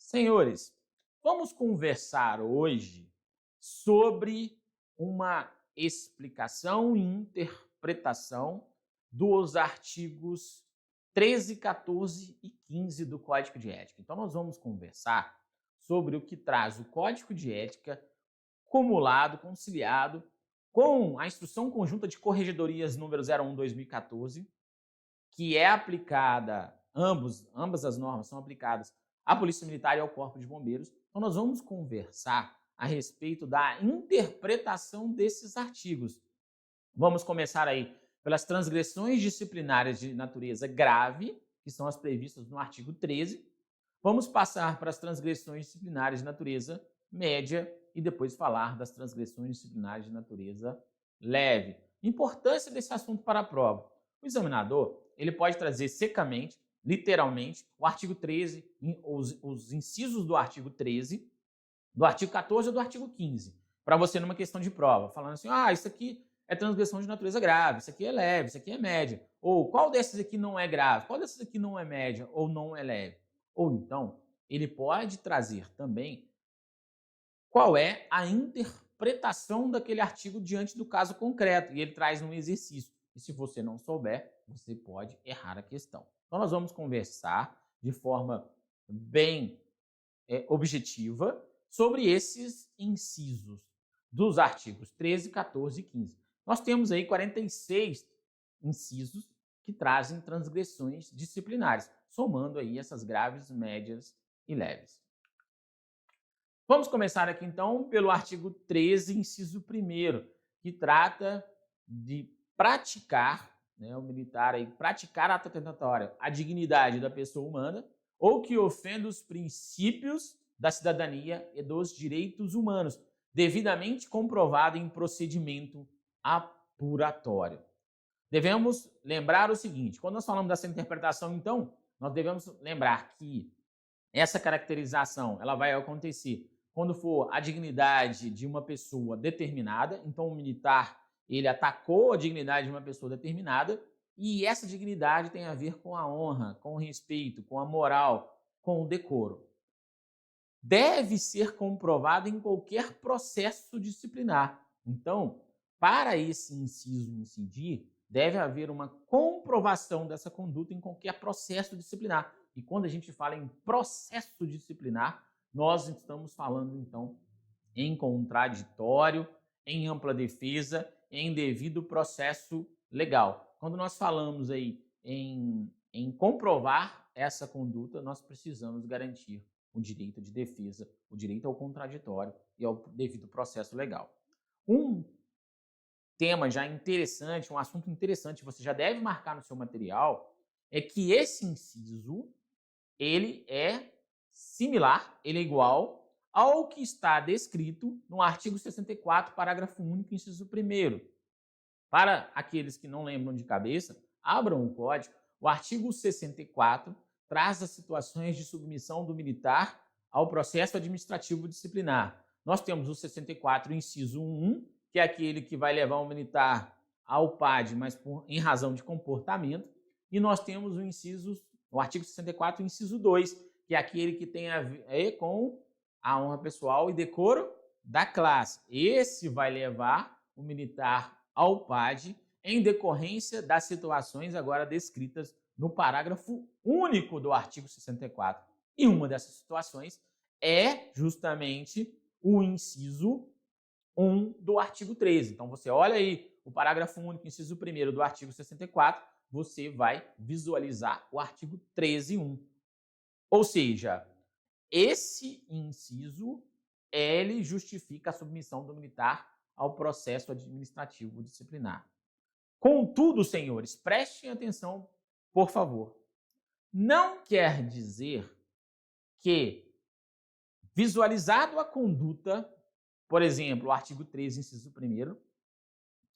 Senhores, vamos conversar hoje sobre uma explicação e interpretação dos artigos 13, 14 e 15 do Código de Ética. Então, nós vamos conversar sobre o que traz o Código de Ética cumulado, conciliado com a Instrução Conjunta de Corregedorias número 01/2014, que é aplicada, ambas as normas são aplicadas à Polícia Militar e ao Corpo de Bombeiros. Então, nós vamos conversar a respeito da interpretação desses artigos. Vamos começar aí pelas transgressões disciplinares de natureza grave, que são as previstas no artigo 13. Vamos passar para as transgressões disciplinares de natureza média e depois falar das transgressões disciplinares de natureza leve. Importância desse assunto para a prova. O examinador ele pode trazer secamente, literalmente, o artigo 13, os incisos do artigo 13, do artigo 14 ou do artigo 15, para você numa questão de prova, falando assim, isso aqui é transgressão de natureza grave, isso aqui é leve, isso aqui é média, ou qual desses aqui não é grave, qual desses aqui não é média ou não é leve. Ou então, ele pode trazer também qual é a interpretação daquele artigo diante do caso concreto, e ele traz um exercício. E se você não souber, você pode errar a questão. Então, nós vamos conversar de forma bem objetiva sobre esses incisos dos artigos 13, 14 e 15. Nós temos aí 46 incisos que trazem transgressões disciplinares, somando aí essas graves, médias e leves. Vamos começar aqui então pelo artigo 13, inciso 1º, que trata de praticar, o militar aí, praticar ato atentatório à dignidade da pessoa humana ou que ofenda os princípios da cidadania e dos direitos humanos, devidamente comprovado em procedimento apuratório. Devemos lembrar o seguinte, quando nós falamos dessa interpretação, então, nós devemos lembrar que essa caracterização ela vai acontecer quando for a dignidade de uma pessoa determinada. Então, o militar ele atacou a dignidade de uma pessoa determinada e essa dignidade tem a ver com a honra, com o respeito, com a moral, com o decoro. Deve ser comprovado em qualquer processo disciplinar. Então, para esse inciso incidir, deve haver uma comprovação dessa conduta em qualquer processo disciplinar. E quando a gente fala em processo disciplinar, nós estamos falando, então, em contraditório, em ampla defesa, em devido processo legal. Quando nós falamos aí em comprovar essa conduta, nós precisamos garantir o direito de defesa, o direito ao contraditório e ao devido processo legal. Um tema já interessante, um assunto interessante, você já deve marcar no seu material, é que esse inciso, ele é similar, ele é igual ao que está descrito no artigo 64, parágrafo único, inciso 1º. Para aqueles que não lembram de cabeça, abram o código. O artigo 64 traz as situações de submissão do militar ao processo administrativo disciplinar. Nós temos o 64, inciso 1, que é aquele que vai levar o militar ao PAD, mas em razão de comportamento. E nós temos o artigo 64, inciso 2, que é aquele que tem a ver com a honra pessoal e decoro da classe. Esse vai levar o militar ao PAD em decorrência das situações agora descritas no parágrafo único do artigo 64. E uma dessas situações é justamente o inciso 1 do artigo 13. Então, você olha aí o parágrafo único, inciso 1º do artigo 64, você vai visualizar o artigo 13.1. Ou seja, esse inciso, ele justifica a submissão do militar ao processo administrativo disciplinar. Contudo, senhores, prestem atenção, por favor. Não quer dizer que, visualizado a conduta, por exemplo, o artigo 13, inciso 1º,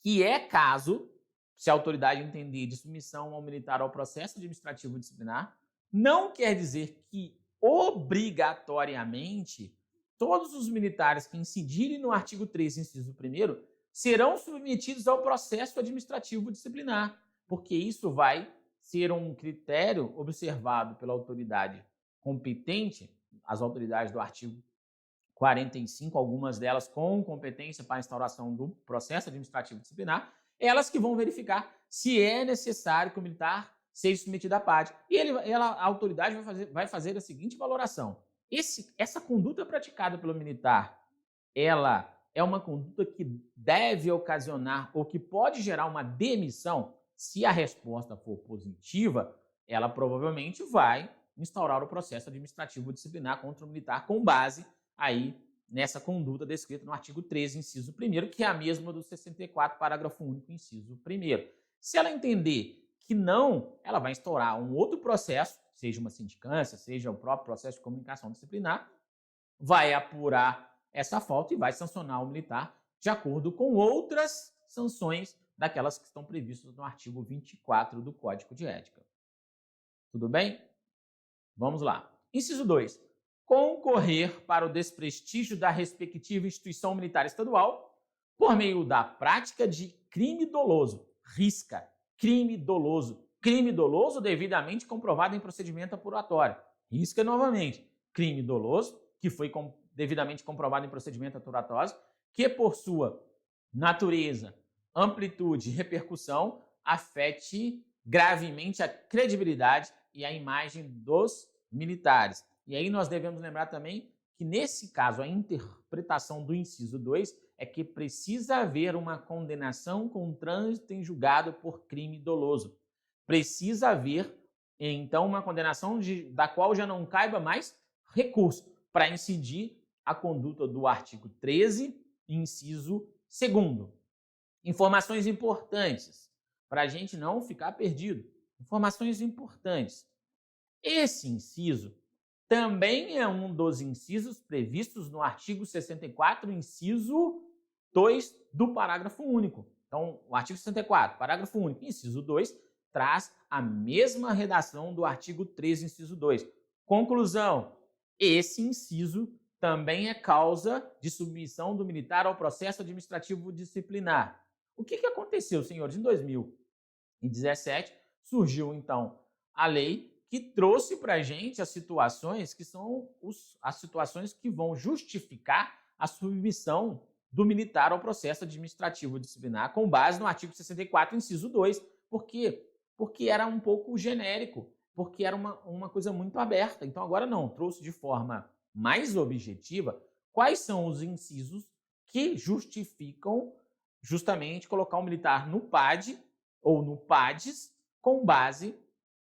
que é caso, se a autoridade entender de submissão ao militar ao processo administrativo disciplinar, não quer dizer que, obrigatoriamente, todos os militares que incidirem no artigo 13, inciso 1º, serão submetidos ao processo administrativo disciplinar, porque isso vai ser um critério observado pela autoridade competente as autoridades do artigo 45, algumas delas com competência para a instauração do processo administrativo disciplinar, elas que vão verificar se é necessário que o militar seja submetido à PAD. E a autoridade vai fazer a seguinte valoração: essa conduta praticada pelo militar, ela é uma conduta que deve ocasionar ou que pode gerar uma demissão. Se a resposta for positiva, ela provavelmente vai instaurar o processo administrativo disciplinar contra o militar com base aí nessa conduta descrita no artigo 13, inciso 1º, que é a mesma do 64, parágrafo único, inciso 1º. Se ela entender que não, ela vai instaurar um outro processo, seja uma sindicância, seja o próprio processo de comunicação disciplinar, vai apurar essa falta e vai sancionar o militar de acordo com outras sanções daquelas que estão previstas no artigo 24 do Código de Ética. Tudo bem? Vamos lá. Inciso 2. Concorrer para o desprestígio da respectiva instituição militar estadual por meio da prática de crime doloso. Risca, crime doloso devidamente comprovado em procedimento apuratório. Risca novamente, crime doloso que foi devidamente comprovado em procedimento apuratório, que por sua natureza, amplitude e repercussão afete gravemente a credibilidade e a imagem dos militares. E aí nós devemos lembrar também que, nesse caso, a interpretação do inciso 2 é que precisa haver uma condenação com trânsito em julgado por crime doloso. Precisa haver, então, uma condenação da qual já não caiba mais recurso para incidir a conduta do artigo 13, inciso 2º. Informações importantes, para a gente não ficar perdido. Informações importantes. Esse inciso também é um dos incisos previstos no artigo 64, inciso 2 do parágrafo único. Então, o artigo 64, parágrafo único, inciso 2, traz a mesma redação do artigo 13, inciso 2. Conclusão: esse inciso também é causa de submissão do militar ao processo administrativo disciplinar. O que aconteceu, senhores? Em 2017, surgiu, então, a lei que trouxe para a gente as situações que são as situações que vão justificar a submissão do militar ao processo administrativo disciplinar com base no artigo 64, inciso 2. Por quê? Porque era um pouco genérico, porque era uma coisa muito aberta. Então, agora não, trouxe de forma mais objetiva quais são os incisos que justificam justamente colocar o militar no PAD ou no PADES com base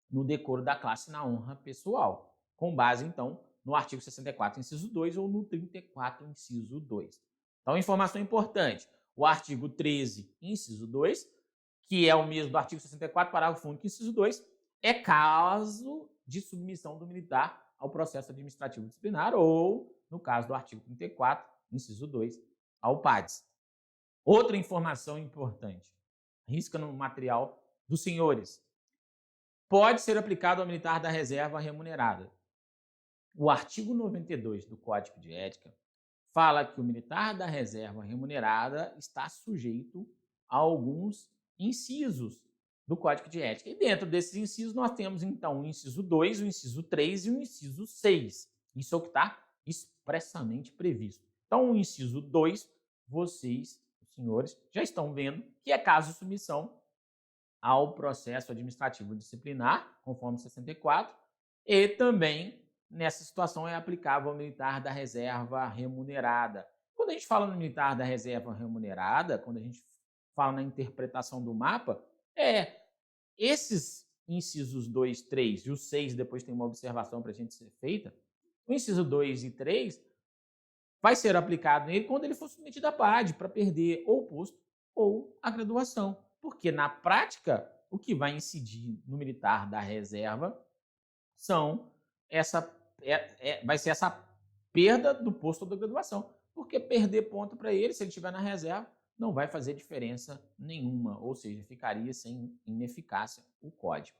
no decoro da classe na honra pessoal, com base, então, no artigo 64, inciso 2 ou no 34, inciso 2. Então, informação importante, o artigo 13, inciso 2, que é o mesmo do artigo 64, parágrafo único, inciso 2, é caso de submissão do militar ao processo administrativo disciplinar ou, no caso do artigo 34, inciso 2, ao PADES. Outra informação importante, risca no material dos senhores, pode ser aplicado ao militar da reserva remunerada. O artigo 92 do Código de Ética fala que o militar da reserva remunerada está sujeito a alguns incisos do Código de Ética. E dentro desses incisos nós temos, então, o inciso 2, o inciso 3 e o inciso 6. Isso é o que está expressamente previsto. Então, o inciso 2, vocês, os senhores, já estão vendo que é caso de submissão ao processo administrativo disciplinar, conforme 64, e também, nessa situação, é aplicável ao militar da reserva remunerada. Quando a gente fala no militar da reserva remunerada, quando a gente fala na interpretação do mapa, esses incisos 2, 3 e o 6, depois tem uma observação para a gente ser feita, o inciso 2 e 3 vai ser aplicado nele quando ele for submetido à PAD para perder ou o posto ou a graduação. Porque, na prática, o que vai incidir no militar da reserva vai ser essa perda do posto ou da graduação. Porque perder ponto para ele, se ele estiver na reserva, não vai fazer diferença nenhuma, ou seja, ficaria sem ineficácia o código.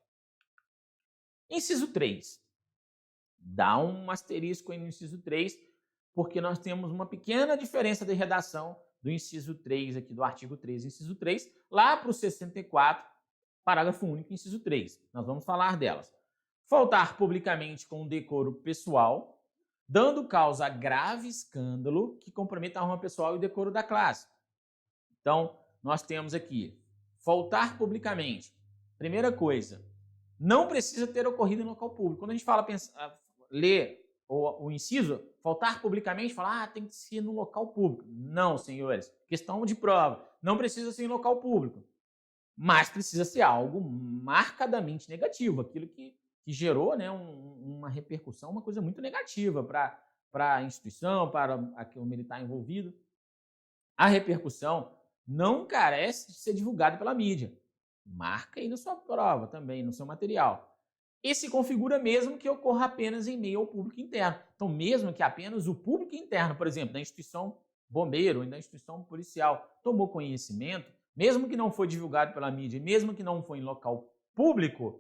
Inciso 3. Dá um asterisco aí no inciso 3, porque nós temos uma pequena diferença de redação do inciso 3 aqui do artigo 13, inciso 3, lá para o 64, parágrafo único, inciso 3. Nós vamos falar delas. Faltar publicamente com decoro pessoal, dando causa a grave escândalo que comprometa a honra pessoal e o decoro da classe. Então, nós temos aqui, faltar publicamente. Primeira coisa, não precisa ter ocorrido em local público. Quando a gente fala, ler o inciso, faltar publicamente, falar, tem que ser no local público. Não, senhores. Questão de prova. Não precisa ser em local público. Mas precisa ser algo marcadamente negativo, aquilo que gerou, né, uma repercussão, uma coisa muito negativa para a instituição, para o militar envolvido. A repercussão não carece de ser divulgada pela mídia. Marca aí na sua prova também, no seu material. E se configura mesmo que ocorra apenas em meio ao público interno. Então, mesmo que apenas o público interno, por exemplo, da instituição bombeiro, da instituição policial, tomou conhecimento, mesmo que não foi divulgado pela mídia, mesmo que não foi em local público,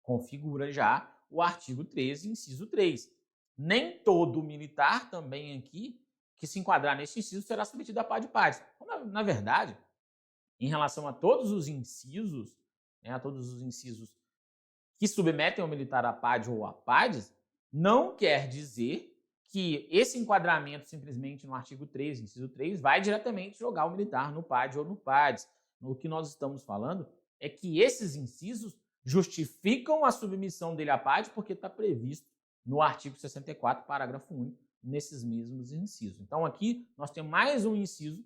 configura já o artigo 13, inciso 3. Nem todo militar também aqui que se enquadrar nesse inciso será submetido a par de partes. Na verdade, em relação a todos os incisos, né, a todos os incisos que submetem o militar a PAD ou a PADs, não quer dizer que esse enquadramento simplesmente no artigo 3, inciso 3, vai diretamente jogar o militar no PAD ou no PADs. O que nós estamos falando é que esses incisos justificam a submissão dele a PAD porque está previsto no artigo 64, parágrafo único, nesses mesmos incisos. Então aqui nós temos mais um inciso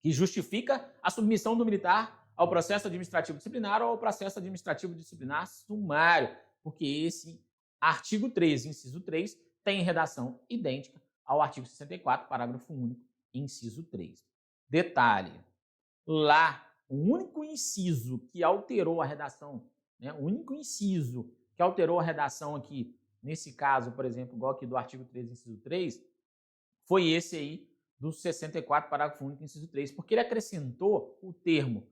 que justifica a submissão do militar ao processo administrativo disciplinar ou ao processo administrativo disciplinar sumário, porque esse artigo 13, inciso 3, tem redação idêntica ao artigo 64, parágrafo único, inciso 3. Detalhe, lá, o único inciso que alterou a redação, né, o único inciso que alterou a redação aqui, nesse caso, por exemplo, igual aqui do artigo 13, inciso 3, foi esse aí do 64, parágrafo único, inciso 3, porque ele acrescentou o termo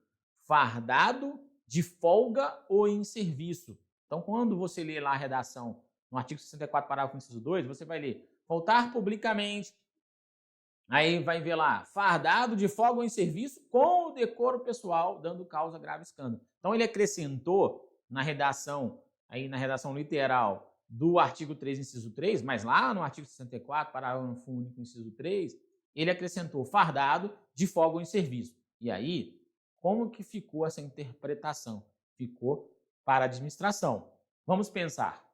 fardado de folga ou em serviço. Então, quando você lê lá a redação no artigo 64, parágrafo inciso 2, você vai ler faltar publicamente, aí vai ver lá, fardado de folga ou em serviço com o decoro pessoal, dando causa a grave escândalo. Então, ele acrescentou na redação literal do artigo 3, inciso 3, mas lá no artigo 64, parágrafo único, inciso 3, ele acrescentou fardado de folga ou em serviço. E aí, como que ficou essa interpretação? Ficou para a administração. Vamos pensar.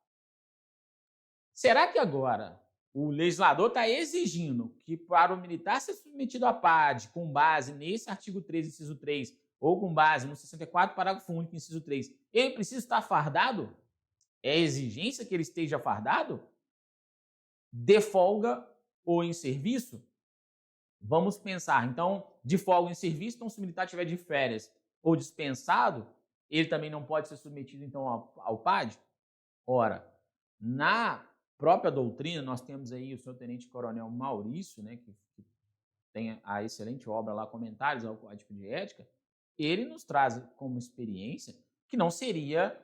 Será que agora o legislador está exigindo que para o militar ser submetido a PAD com base nesse artigo 13, inciso 3, ou com base no 64, parágrafo único, inciso 3, ele precisa estar fardado? É exigência que ele esteja fardado? De folga ou em serviço? Vamos pensar, então, de folga em serviço, então se o militar estiver de férias ou dispensado, ele também não pode ser submetido, então, ao PAD? Ora, na própria doutrina, nós temos aí o senhor tenente-coronel Maurício, né, que tem a excelente obra lá, Comentários ao Código de Ética, ele nos traz como experiência que não seria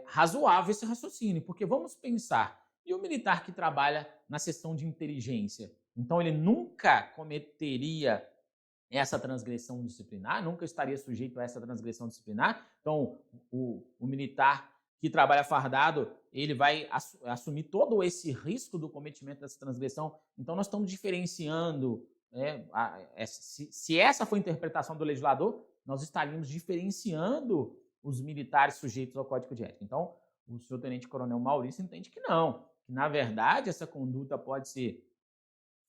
razoável esse raciocínio, porque vamos pensar, e o militar que trabalha na seção de inteligência, então ele nunca cometeria essa transgressão disciplinar, nunca estaria sujeito a essa transgressão disciplinar. Então, o militar que trabalha fardado, ele vai assumir todo esse risco do cometimento dessa transgressão. Então, nós estamos diferenciando, se essa foi a interpretação do legislador, nós estaríamos diferenciando os militares sujeitos ao Código de Ética. Então, o senhor tenente-coronel Maurício entende que não, que na verdade essa conduta pode ser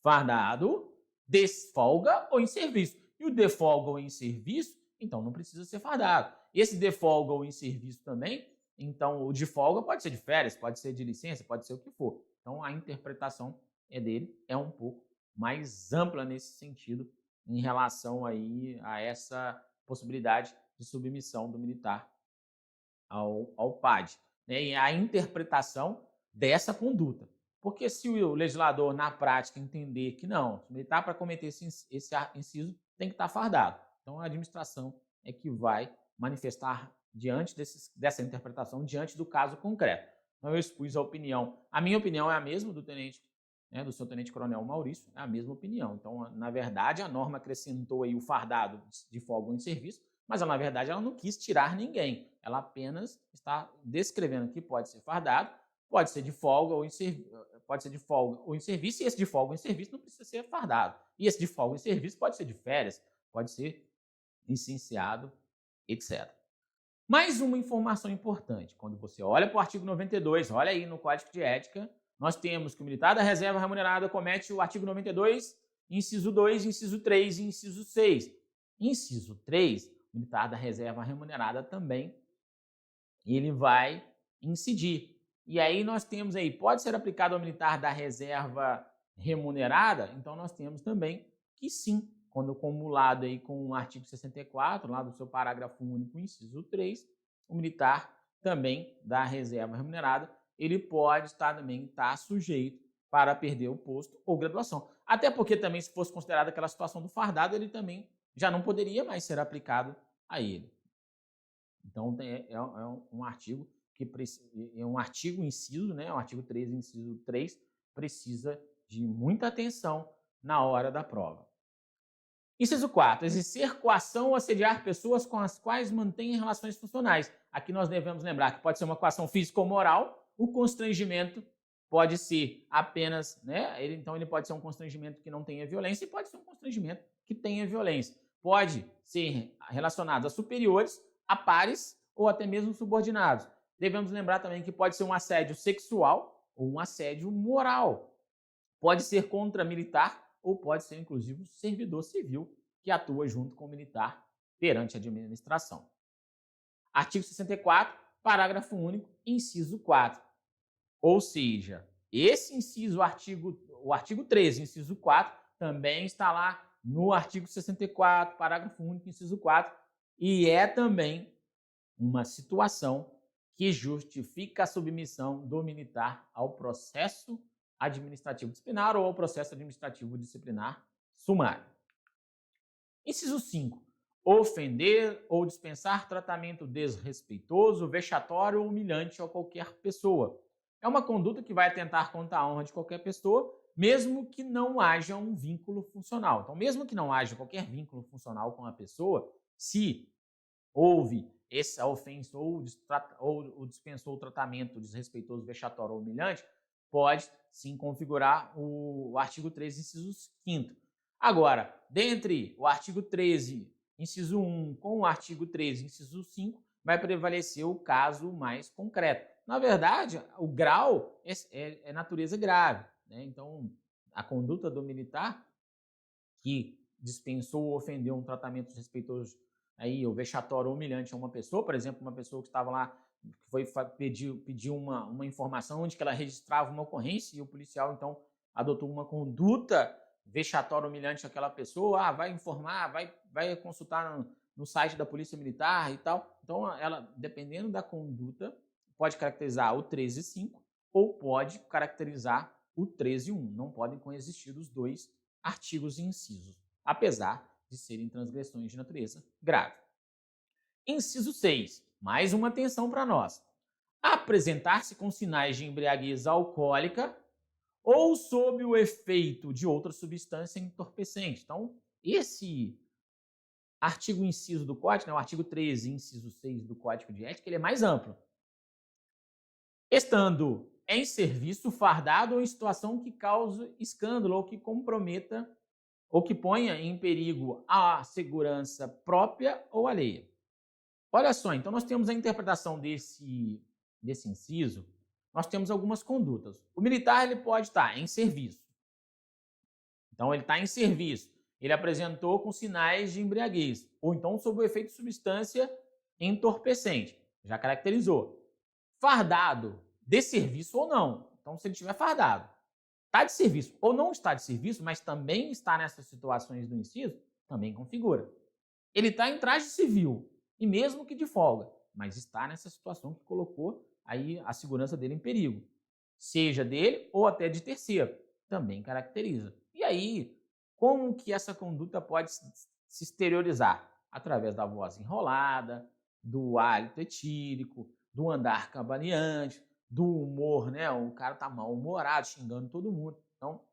fardado, desfolga ou em serviço. E o de folga ou em serviço, então não precisa ser fardado. Esse de folga ou em serviço também, então o de folga pode ser de férias, pode ser de licença, pode ser o que for. Então a interpretação dele é um pouco mais ampla nesse sentido em relação aí a essa possibilidade de submissão do militar ao PAD, né? E a interpretação dessa conduta. Porque se o legislador, na prática, entender que não, o militar, para cometer esse inciso, tem que estar fardado. Então, a administração é que vai manifestar diante dessa interpretação, diante do caso concreto. Então, eu expus a opinião. A minha opinião é a mesma do tenente, né, do seu tenente-coronel Maurício, é a mesma opinião. Então, na verdade, a norma acrescentou aí o fardado de folga ou em serviço, mas, na verdade, ela não quis tirar ninguém. Ela apenas está descrevendo que pode ser fardado, pode ser de folga ou em serviço, e esse de folga ou em serviço não precisa ser fardado. E esse de folga ou em serviço pode ser de férias, pode ser licenciado, etc. Mais uma informação importante, quando você olha para o artigo 92, olha aí no Código de Ética, nós temos que o militar da reserva remunerada comete o artigo 92, inciso 2, inciso 3 e inciso 6. Inciso 3, o militar da reserva remunerada também, ele vai incidir. E aí nós temos aí, pode ser aplicado ao militar da reserva remunerada? Então nós temos também que sim, quando acumulado aí com o artigo 64, lá do seu parágrafo único, inciso 3, o militar também da reserva remunerada, ele pode estar sujeito para perder o posto ou graduação. Até porque também, se fosse considerada aquela situação do fardado, ele também já não poderia mais ser aplicado a ele. Então, é um artigo que é um artigo inciso, né? O artigo 13, inciso 3, precisa de muita atenção na hora da prova. Inciso 4, exercer coação ou assediar pessoas com as quais mantém relações funcionais. Aqui nós devemos lembrar que pode ser uma coação física ou moral, o constrangimento pode ser apenas, né? Então ele pode ser um constrangimento que não tenha violência e pode ser um constrangimento que tenha violência. Pode ser relacionado a superiores, a pares ou até mesmo subordinados. Devemos lembrar também que pode ser um assédio sexual ou um assédio moral. Pode ser contra militar ou pode ser, inclusive, um servidor civil que atua junto com o militar perante a administração. Artigo 64, parágrafo único, inciso 4. Ou seja, esse inciso, o artigo 13, inciso 4, também está lá no artigo 64, parágrafo único, inciso 4, e é também uma situação que justifica a submissão do militar ao processo administrativo disciplinar ou ao processo administrativo disciplinar sumário. Inciso 5. Ofender ou dispensar tratamento desrespeitoso, vexatório ou humilhante a qualquer pessoa. É uma conduta que vai atentar contra a honra de qualquer pessoa, mesmo que não haja um vínculo funcional. Então, mesmo que não haja qualquer vínculo funcional com a pessoa, se houve essa ofensa ou dispensou o tratamento desrespeitoso, vexatório ou humilhante, pode sim configurar o artigo 13, inciso 5. Agora, dentre o artigo 13, inciso 1, com o artigo 13, inciso 5, vai prevalecer o caso mais concreto. Na verdade, o grau é natureza grave, né? Então, a conduta do militar que dispensou ou ofendeu um tratamento desrespeitoso aí, ou vexatório ou humilhante a uma pessoa, por exemplo, uma pessoa que estava lá, que foi pedir uma informação onde que ela registrava uma ocorrência e o policial, então, adotou uma conduta vexatória ou humilhante àquela pessoa, vai informar, vai consultar no site da Polícia Militar e tal. Então, ela, dependendo da conduta, pode caracterizar o 13.5 ou pode caracterizar o 13.1. Não podem coexistir os dois artigos e incisos, apesar de serem transgressões de natureza grave. Inciso 6. Mais uma atenção para nós. Apresentar-se com sinais de embriaguez alcoólica ou sob o efeito de outra substância entorpecente. Então, esse artigo inciso do Código, né, o artigo 13, inciso 6 do Código de Ética, ele é mais amplo. Estando em serviço, fardado ou em situação que cause escândalo ou que comprometa ou que ponha em perigo a segurança própria ou alheia. Olha só, então nós temos a interpretação desse inciso, nós temos algumas condutas. O militar ele pode estar em serviço. Então ele está em serviço, ele apresentou com sinais de embriaguez, ou então sob o efeito de substância entorpecente, já caracterizou. Fardado, de serviço ou não. Então se ele estiver fardado, está de serviço ou não está de serviço, mas também está nessas situações do inciso, também configura. Ele está em traje civil, e mesmo que de folga, mas está nessa situação que colocou aí a segurança dele em perigo. Seja dele ou até de terceiro, também caracteriza. E aí, como que essa conduta pode se exteriorizar? Através da voz enrolada, do hálito etílico, do andar cambaleante, do humor, né? O cara tá mal-humorado, xingando todo mundo. Então,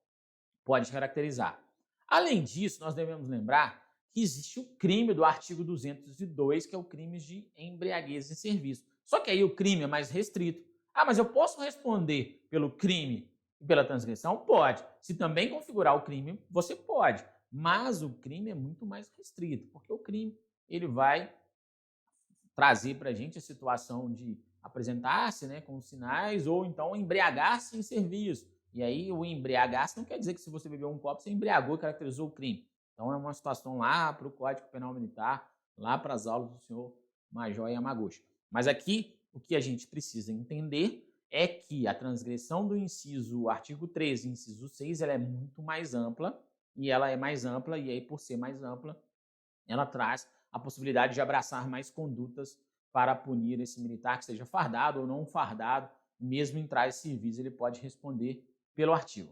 pode caracterizar. Além disso, nós devemos lembrar que existe o crime do artigo 202, que é o crime de embriaguez em serviço. Só que aí o crime é mais restrito. Ah, mas eu posso responder pelo crime e pela transgressão? Pode. Se também configurar o crime, você pode. Mas o crime é muito mais restrito, porque o crime ele vai trazer para a gente a situação de apresentar-se, né, com sinais ou então embriagar-se em serviço. E aí o embriagar-se não quer dizer que se você bebeu um copo, você embriagou e caracterizou o crime. Então é uma situação lá para o Código Penal Militar, lá para as aulas do senhor Major Yamaguchi. Mas aqui o que a gente precisa entender é que a transgressão do inciso artigo 13, inciso 6, ela é muito mais ampla, e ela é mais ampla, e aí por ser mais ampla, ela traz a possibilidade de abraçar mais condutas para punir esse militar que seja fardado ou não fardado, mesmo em trajes civis ele pode responder pelo artigo.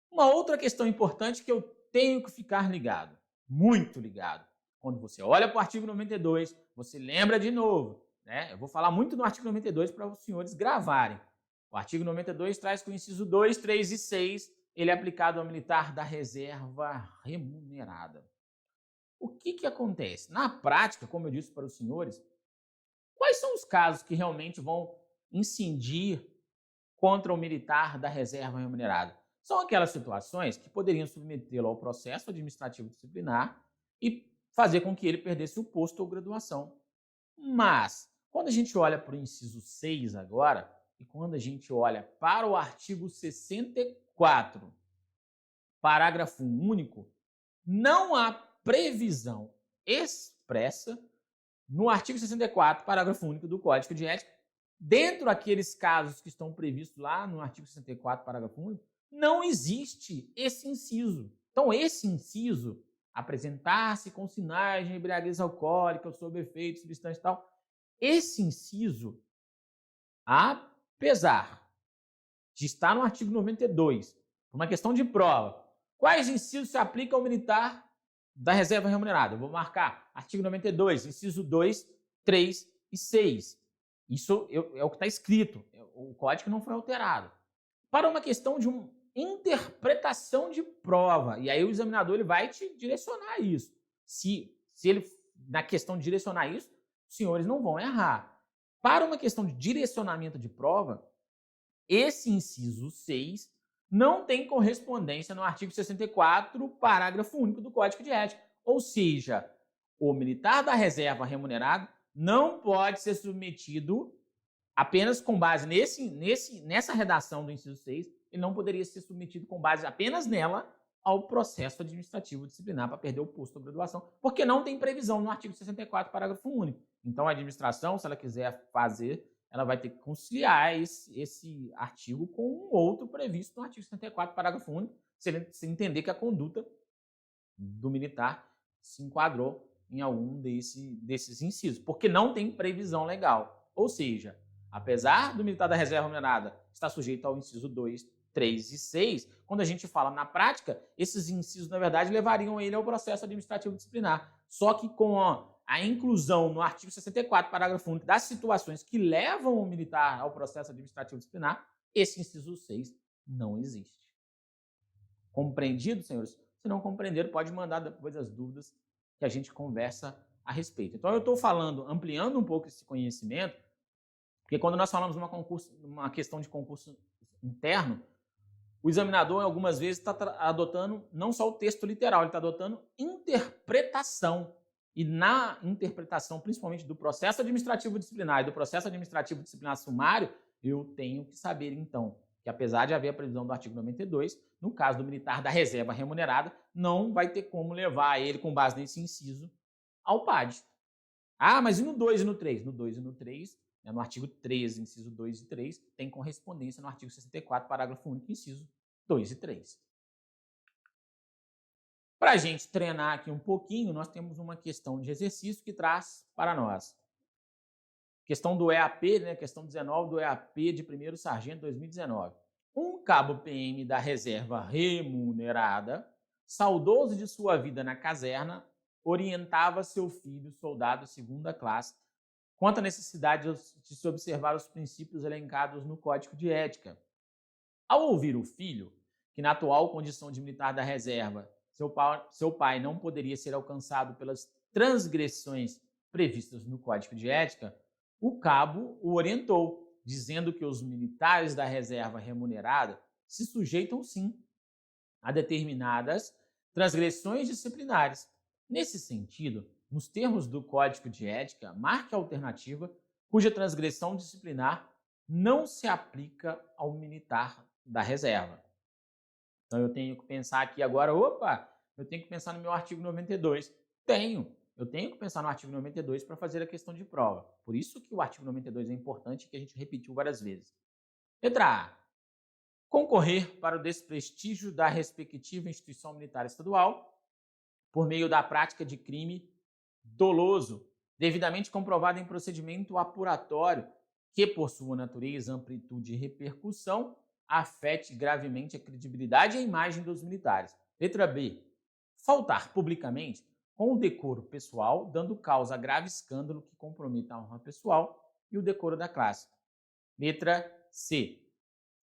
Uma outra questão importante que eu tenho que ficar ligado, muito ligado, quando você olha para o artigo 92, você lembra de novo, né? Eu vou falar muito no artigo 92 para os senhores gravarem. O artigo 92 traz que o inciso 2, 3 e 6, ele é aplicado ao militar da reserva remunerada. O que acontece? Na prática, como eu disse para os senhores, quais são os casos que realmente vão incidir contra o militar da reserva remunerada? São aquelas situações que poderiam submetê-lo ao processo administrativo disciplinar e fazer com que ele perdesse o posto ou graduação. Mas, quando a gente olha para o inciso 6 agora, e quando a gente olha para o artigo 64, parágrafo único, não há previsão expressa no artigo 64, parágrafo único do Código de Ética, dentro daqueles casos que estão previstos lá no artigo 64, parágrafo único, não existe esse inciso. Então, esse inciso, apresentar-se com sinais de embriaguez alcoólica ou sob efeito substância e tal, esse inciso, apesar de estar no artigo 92, uma questão de prova, quais incisos se aplicam ao militar da reserva remunerada? Eu vou marcar artigo 92, inciso 2, 3 e 6. Isso é o que está escrito, o código não foi alterado. Para uma questão de uma interpretação de prova, e aí o examinador ele vai te direcionar isso. Se ele, na questão de direcionar isso, os senhores não vão errar. Para uma questão de direcionamento de prova, esse inciso 6 não tem correspondência no artigo 64, parágrafo único do Código de Ética. Ou seja, o militar da reserva remunerado não pode ser submetido apenas com base nessa redação do inciso 6, ele não poderia ser submetido com base apenas nela ao processo administrativo disciplinar para perder o posto ou graduação, porque não tem previsão no artigo 64, parágrafo único. Então, a administração, se ela quiser fazer, ela vai ter que conciliar esse artigo com um outro previsto no artigo 64, parágrafo único, se ele entender que a conduta do militar se enquadrou em algum desses incisos, porque não tem previsão legal. Ou seja, apesar do militar da reserva remunerada estar sujeito ao inciso 2, 3 e 6, quando a gente fala na prática, esses incisos, na verdade, levariam ele ao processo administrativo disciplinar. Só que com a inclusão no artigo 64, parágrafo único, das situações que levam o militar ao processo administrativo disciplinar, esse inciso 6 não existe. Compreendido, senhores? Se não compreenderam, pode mandar depois as dúvidas que a gente conversa a respeito. Então, eu estou falando, ampliando um pouco esse conhecimento, porque quando nós falamos numa questão de concurso interno, o examinador, algumas vezes, está adotando não só o texto literal, ele está adotando interpretação. E na interpretação, principalmente do processo administrativo disciplinar e do processo administrativo disciplinar sumário, eu tenho que saber, então, que apesar de haver a previsão do artigo 92, no caso do militar da reserva remunerada, não vai ter como levar ele, com base nesse inciso, ao PAD. Ah, mas e no 2 e no 3? No 2 e no 3, no artigo 13, inciso 2 e 3, tem correspondência no artigo 64, parágrafo único, inciso 2 e 3. Para a gente treinar aqui um pouquinho, nós temos uma questão de exercício que traz para nós. Questão do EAP, né? Questão 19 do EAP de 1º Sargento 2019. Um cabo PM da reserva remunerada, saudoso de sua vida na caserna, orientava seu filho, soldado 2ª classe, quanto à necessidade de se observar os princípios elencados no Código de Ética. Ao ouvir o filho, que na atual condição de militar da reserva, seu pai não poderia ser alcançado pelas transgressões previstas no Código de Ética, o cabo o orientou dizendo que os militares da reserva remunerada se sujeitam, sim, a determinadas transgressões disciplinares. Nesse sentido, nos termos do Código de Ética, marque a alternativa cuja transgressão disciplinar não se aplica ao militar da reserva. Então eu tenho que pensar aqui agora, opa, eu tenho que pensar no meu artigo 92. Eu tenho que pensar no artigo 92 para fazer a questão de prova. Por isso que o artigo 92 é importante e que a gente repetiu várias vezes. Letra A. Concorrer para o desprestígio da respectiva instituição militar estadual por meio da prática de crime doloso, devidamente comprovado em procedimento apuratório, que por sua natureza, amplitude e repercussão, afete gravemente a credibilidade e a imagem dos militares. Letra B. Faltar publicamente com o decoro pessoal, dando causa a grave escândalo que comprometa a honra pessoal e o decoro da classe. Letra C.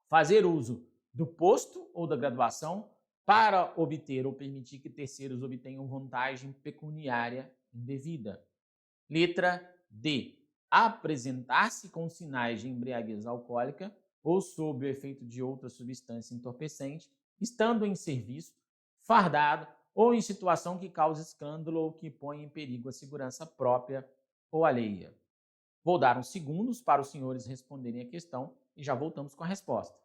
Fazer uso do posto ou da graduação para obter ou permitir que terceiros obtenham vantagem pecuniária indevida. Letra D. Apresentar-se com sinais de embriaguez alcoólica ou sob o efeito de outra substância entorpecente, estando em serviço, fardado ou em situação que cause escândalo ou que ponha em perigo a segurança própria ou alheia. Vou dar uns segundos para os senhores responderem a questão e já voltamos com a resposta.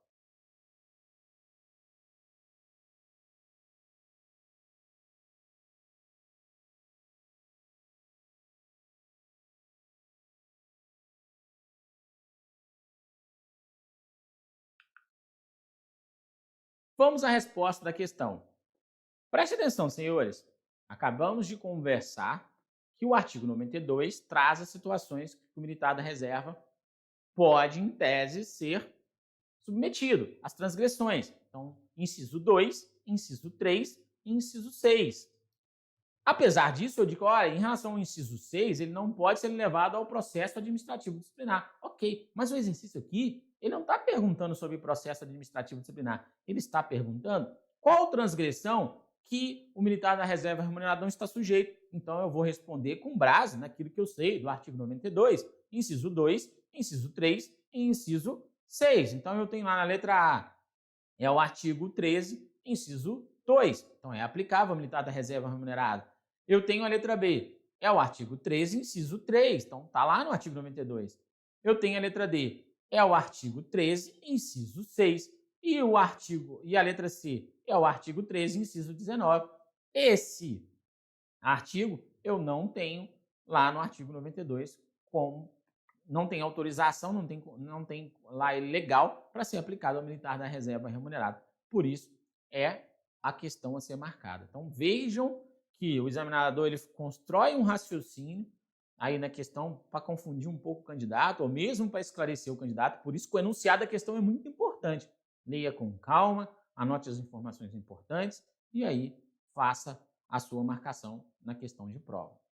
Vamos à resposta da questão. Preste atenção, senhores. Acabamos de conversar que o artigo 92 traz as situações que o militar da reserva pode, em tese, ser submetido às transgressões. Então, inciso 2, inciso 3 e inciso 6. Apesar disso, eu digo, olha, em relação ao inciso 6, ele não pode ser levado ao processo administrativo disciplinar. Ok, mas o exercício aqui, ele não está perguntando sobre processo administrativo disciplinar. Ele está perguntando qual transgressão que o militar da reserva remunerada não está sujeito. Então, eu vou responder com base naquilo que eu sei do artigo 92, inciso 2, inciso 3 e inciso 6. Então, eu tenho lá na letra A, é o artigo 13, inciso 2. Então, é aplicável ao militar da reserva remunerada. Eu tenho a letra B, é o artigo 13, inciso 3. Então, está lá no artigo 92. Eu tenho a letra D, é o artigo 13, inciso 6. E a letra C é o artigo 13, inciso 19. Esse artigo eu não tenho lá no artigo 92 como não tem autorização, não tem lá legal para ser aplicado ao militar da reserva remunerada. Por isso, é a questão a ser marcada. Então, vejam que o examinador ele constrói um raciocínio aí na questão para confundir um pouco o candidato, ou mesmo para esclarecer o candidato. Por isso que o enunciado da questão é muito importante. Leia com calma, anote as informações importantes e aí faça a sua marcação na questão de prova.